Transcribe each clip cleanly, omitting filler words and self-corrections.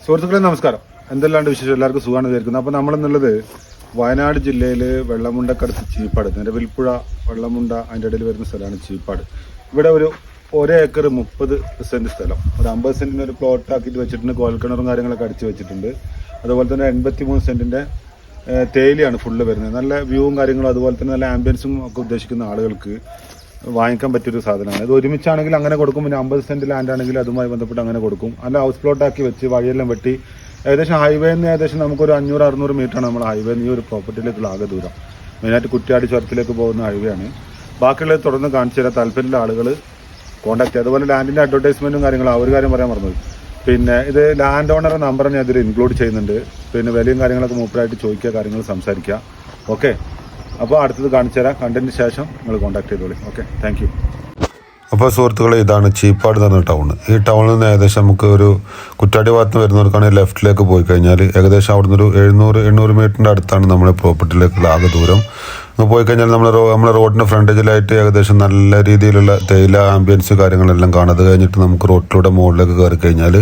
സുഹൃത്തുക്കളെ നമസ്കാരം. എന്തെല്ലാണ്ട് വിശേഷം? എല്ലാവർക്കും സുഖമാണ് വിചാരിക്കുന്നത്. അപ്പോൾ നമ്മളെന്നുള്ളത് വയനാട് ജില്ലയിൽ വെള്ളമുണ്ടക്കടുത്ത് ചീപ്പാട്, നിലവിൽപ്പുഴ വെള്ളമുണ്ട അതിൻ്റെ ഇടയിൽ വരുന്ന സ്ഥലമാണ് ചീപ്പാട്. ഇവിടെ ഒരു ഏക്കർ 30 സെൻറ്റ് സ്ഥലം, ഒരു 50 സെൻറ്റിന് ഒരു പ്ലോട്ട് ആക്കിയിട്ട് വെച്ചിട്ടുണ്ട്. കോൽക്കിണറും കാര്യങ്ങളൊക്കെ അടിച്ച് വെച്ചിട്ടുണ്ട്. അതുപോലെ തന്നെ 83 സെൻറ്റിൻ്റെ തേയിലയാണ് ഫുള്ള് വരുന്നത്. നല്ല വ്യൂവും കാര്യങ്ങളും അതുപോലെ തന്നെ നല്ല ആംബിയൻസും ഒക്കെ ഉദ്ദേശിക്കുന്ന ആളുകൾക്ക് വാങ്ങിക്കാൻ പറ്റിയൊരു സാധനമാണ്. ഇത് ഒരുമിച്ചാണെങ്കിൽ അങ്ങനെ കൊടുക്കും. പിന്നെ 50 സെൻറ്റ് ലാൻഡ് ആണെങ്കിൽ അതുമായി ബന്ധപ്പെട്ട് അങ്ങനെ കൊടുക്കും. അല്ല ഹൗസ് പ്ലോട്ടാക്കി വെച്ച് വഴിയെല്ലാം വെട്ടി ഏകദേശം ഹൈവേന്ന് ഏകദേശം നമുക്കൊരു 500-600 മീറ്ററാണ് നമ്മൾ ഹൈവേന്ന് ഈ ഒരു പ്രോപ്പർട്ടിയിലേക്കുള്ള ആകെ ദൂരം. മെയിനായിട്ട് കുറ്റ്യാടി ചുരത്തിലേക്ക് പോകുന്ന ഹൈവേ ആണ്. ബാക്കിയുള്ളത് തുടർന്ന് കാണിച്ചു തരാൻ താല്പര്യമുള്ള ആളുകൾ കോൺടാക്ട് ചെയ്യുക. അതുപോലെ ലാൻഡിൻ്റെ അഡ്വർടൈസ്മെൻറ്റും കാര്യങ്ങളും ആ ഒരു കാര്യം പറയാൻ മറന്നത്. പിന്നെ ഇത് ലാൻഡ് ഓണറുടെ നമ്പർ ഞാൻ ഇതിൽ ഇൻക്ലൂഡ് ചെയ്യുന്നുണ്ട്. പിന്നെ വിലയും കാര്യങ്ങളൊക്കെ മൂപ്പരായിട്ട് ചോദിക്കുക, കാര്യങ്ങൾ സംസാരിക്കുക. ഓക്കെ, അപ്പോൾ അടുത്തത് കാണിച്ചു തരാം. കണ്ടതിന് ശേഷം നിങ്ങൾ കോൺടാക്ട് ചെയ്തോളി. Okay, thank you. അപ്പോൾ സുഹൃത്തുക്കളെ, ഇതാണ് ചീപ്പാട് എന്ന് പറഞ്ഞ ടൗൺ. ഈ ടൗണിൽ നിന്ന് ഏകദേശം നമുക്ക് ഒരു കുറ്റ്യാടി ഭാഗത്ത് വരുന്നവർക്കാണെങ്കിൽ ലെഫ്റ്റിലേക്ക് പോയി കഴിഞ്ഞാൽ ഏകദേശം അവിടുന്ന് ഒരു 700-800 മീറ്ററിൻ്റെ അടുത്താണ് നമ്മുടെ പ്രോപ്പർട്ടിയിലേക്കുള്ള ആകെ ദൂരം. പോയി കഴിഞ്ഞാൽ നമ്മളെ റോഡിൻ്റെ ഫ്രണ്ടേജിലായിട്ട് ഏകദേശം നല്ല രീതിയിലുള്ള തേയില ആംബിയൻസ് കാര്യങ്ങളെല്ലാം കാണാം. അത് കഴിഞ്ഞിട്ട് നമുക്ക് റോഡിലൂടെ മുകളിലേക്ക് കയറി കഴിഞ്ഞാൽ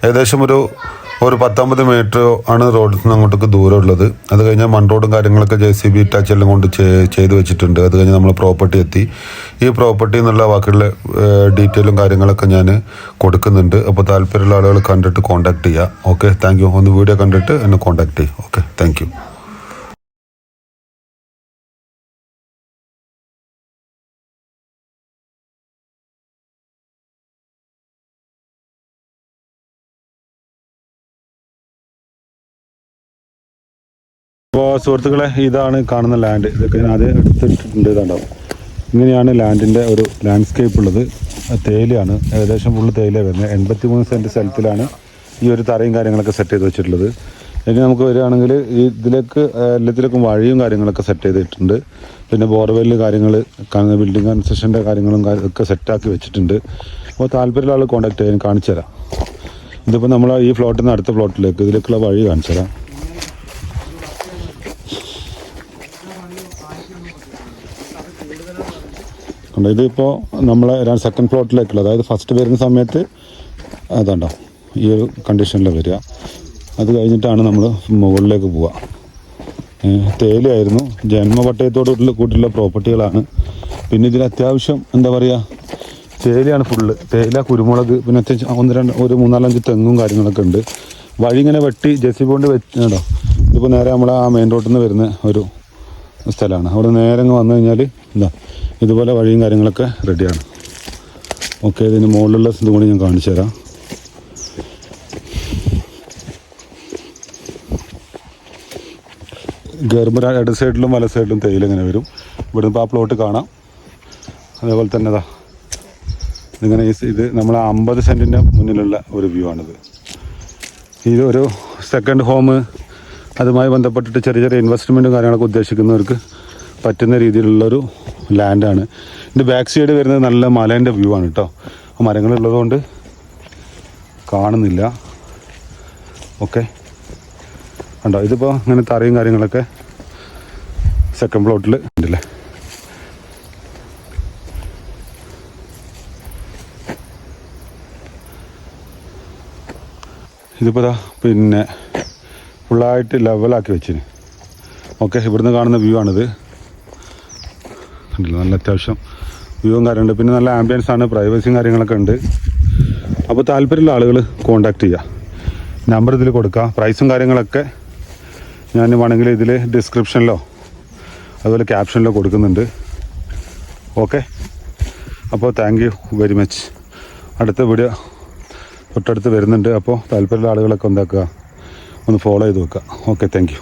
ഏകദേശം ഒരു 10-50 മീറ്റർ ആണ് റോഡിൽ നിന്ന് അങ്ങോട്ടേക്ക് ദൂരമുള്ളത്. അത് കഴിഞ്ഞാൽ മൺറോഡും കാര്യങ്ങളൊക്കെ JCB ടച്ച് എല്ലാം കൊണ്ട് ചെയ്ത് വെച്ചിട്ടുണ്ട്. അത് കഴിഞ്ഞ് നമ്മൾ പ്രോപ്പർട്ടി എത്തി. ഈ പ്രോപ്പർട്ടി എന്നുള്ള ബാക്കിയുള്ള ഡീറ്റെയിലും കാര്യങ്ങളൊക്കെ ഞാൻ കൊടുക്കുന്നുണ്ട്. അപ്പോൾ താല്പര്യമുള്ള ആളുകൾ കണ്ടിട്ട് കോൺടാക്ട് ചെയ്യുക. Okay, thank U. ഒന്ന് വീഡിയോ കണ്ടിട്ട് എന്നെ കോൺടാക്ട് ചെയ്യും. Okay, thank you. അപ്പോൾ സുഹൃത്തുക്കളെ, ഇതാണ് കാണുന്ന ലാൻഡ്. ഇതൊക്കെ ഞാൻ ആദ്യം എടുത്തിട്ടുണ്ട്. ഇതുണ്ടാവും. ഇങ്ങനെയാണ് ലാൻഡിൻ്റെ ഒരു ലാൻഡ്സ്കേപ്പ് ഉള്ളത്. തേയിലയാണ്, ഏകദേശം ഫുള്ള് തേയില വരുന്നത്. 83 സെൻറ്റ് സ്ഥലത്തിലാണ് ഈ ഒരു തറയും കാര്യങ്ങളൊക്കെ സെറ്റ് ചെയ്ത് വെച്ചിട്ടുള്ളത്. ഇനി നമുക്ക് വരികയാണെങ്കിൽ ഈ ഇതിലേക്ക് എല്ലാത്തിലേക്കും വഴിയും കാര്യങ്ങളൊക്കെ സെറ്റ് ചെയ്തിട്ടുണ്ട്. പിന്നെ ബോർവെല്ല് കാര്യങ്ങൾ, ബിൽഡിംഗ് കൺസ്ട്രക്ഷൻ്റെ കാര്യങ്ങളും ഒക്കെ സെറ്റാക്കി വെച്ചിട്ടുണ്ട്. അപ്പോൾ താല്പര്യമുള്ള ആൾ കോൺടാക്ട് ചെയ്യാൻ കാണിച്ചു തരാം. ഇതിപ്പോൾ നമ്മൾ ഈ ഫ്ലോട്ടിൽ നിന്ന് അടുത്ത ഫ്ലോട്ടിലേക്ക് ഇതിലേക്കുള്ള വഴി കാണിച്ചു തരാം. ഇതിപ്പോൾ നമ്മളെ സെക്കൻഡ് ഫ്ലോട്ടിലേക്കുള്ള, അതായത് ഫസ്റ്റ് വരുന്ന സമയത്ത് അതുണ്ടോ ഈ ഒരു കണ്ടീഷനിൽ വരിക. അത് കഴിഞ്ഞിട്ടാണ് നമ്മൾ മുകളിലേക്ക് പോവുക. തേയിലയായിരുന്നു, ജന്മപട്ടയത്തോട് കൂട്ടിയുള്ള പ്രോപ്പർട്ടികളാണ്. പിന്നെ ഇതിൽ അത്യാവശ്യം എന്താ പറയുക, തേയിലയാണ് ഫുള്ള്. തേയില, കുരുമുളക്, പിന്നെ അത്യാവശ്യം ഒരു 3-4-5 തെങ്ങും കാര്യങ്ങളൊക്കെ ഉണ്ട്. വഴി ഇങ്ങനെ വെട്ടി JCB കൊണ്ട് വെച്ചിട്ടുണ്ടോ. ഇതിപ്പോൾ നേരെ നമ്മളെ ആ മെയിൻ റോഡിൽ നിന്ന് വരുന്ന ഒരു സ്ഥലമാണ്. അവിടെ നേരെ അങ്ങ് വന്നു കഴിഞ്ഞാൽ എന്താ ഇതുപോലെ വഴിയും കാര്യങ്ങളൊക്കെ റെഡിയാണ്. ഓക്കെ, ഇതിന് മുകളിലുള്ള ഇതും കൂടി ഞാൻ കാണിച്ചു തരാം. കയറുമ്പോൾ ഇട സൈഡിലും വല സൈഡിലും തേയില ഇങ്ങനെ വരും. ഇവിടെ ഇപ്പോൾ ആ പ്ലോട്ട് കാണാം. അതേപോലെ തന്നെ ഇതിങ്ങനെ ഇത് നമ്മളെ 50 സെൻറ്റിൻ്റെ മുന്നിലുള്ള ഒരു വ്യൂ ആണിത്. ഇത് ഒരു സെക്കൻഡ് ഹോം, അതുമായി ബന്ധപ്പെട്ടിട്ട് ചെറിയ ഇൻവെസ്റ്റ്മെൻറ്റും കാര്യങ്ങളൊക്കെ ഉദ്ദേശിക്കുന്നവർക്ക് പറ്റുന്ന രീതിയിലുള്ളൊരു ലാൻഡാണ്. ഇതിൻ്റെ ബാക്ക് സൈഡ് വരുന്നത് നല്ല മലേൻ്റെ വ്യൂ ആണ് കേട്ടോ. ആ മരങ്ങളുള്ളതുകൊണ്ട് കാണുന്നില്ല. ഓക്കെ, ഉണ്ടോ. ഇതിപ്പോൾ ഇങ്ങനെ തറയും കാര്യങ്ങളൊക്കെ സെക്കൻഡ് പ്ലോട്ടിൽ ഉണ്ടല്ലേ. ഇതിപ്പോൾ പിന്നെ ഫുള്ളായിട്ട് ലെവലാക്കി വെച്ചിന്. ഓക്കെ, ഇവിടുന്ന് കാണുന്ന വ്യൂ ആണിത്. കണ്ടില്ല, നല്ല അത്യാവശ്യം വ്യൂവും കാര്യമുണ്ട്. പിന്നെ നല്ല ആംബിയൻസ് ആണ്, പ്രൈവസിയും കാര്യങ്ങളൊക്കെ ഉണ്ട്. അപ്പോൾ താല്പര്യമുള്ള ആളുകൾ കോൺടാക്ട് ചെയ്യുക. നമ്പർ ഇതിൽ കൊടുക്കുക. പ്രൈസും കാര്യങ്ങളൊക്കെ ഞാൻ വേണമെങ്കിൽ ഇതിൽ ഡിസ്ക്രിപ്ഷനിലോ അതുപോലെ ക്യാപ്ഷനിലോ കൊടുക്കുന്നുണ്ട്. ഓക്കെ, അപ്പോൾ താങ്ക് യു വെരി മച്ച്. അടുത്ത വീഡിയോ തൊട്ടടുത്ത് വരുന്നുണ്ട്. അപ്പോൾ താല്പര്യമുള്ള ആളുകളൊക്കെ എന്താക്കുക, ഒന്ന് ഫോളോ ചെയ്ത് വെക്കുക. Okay, thank U.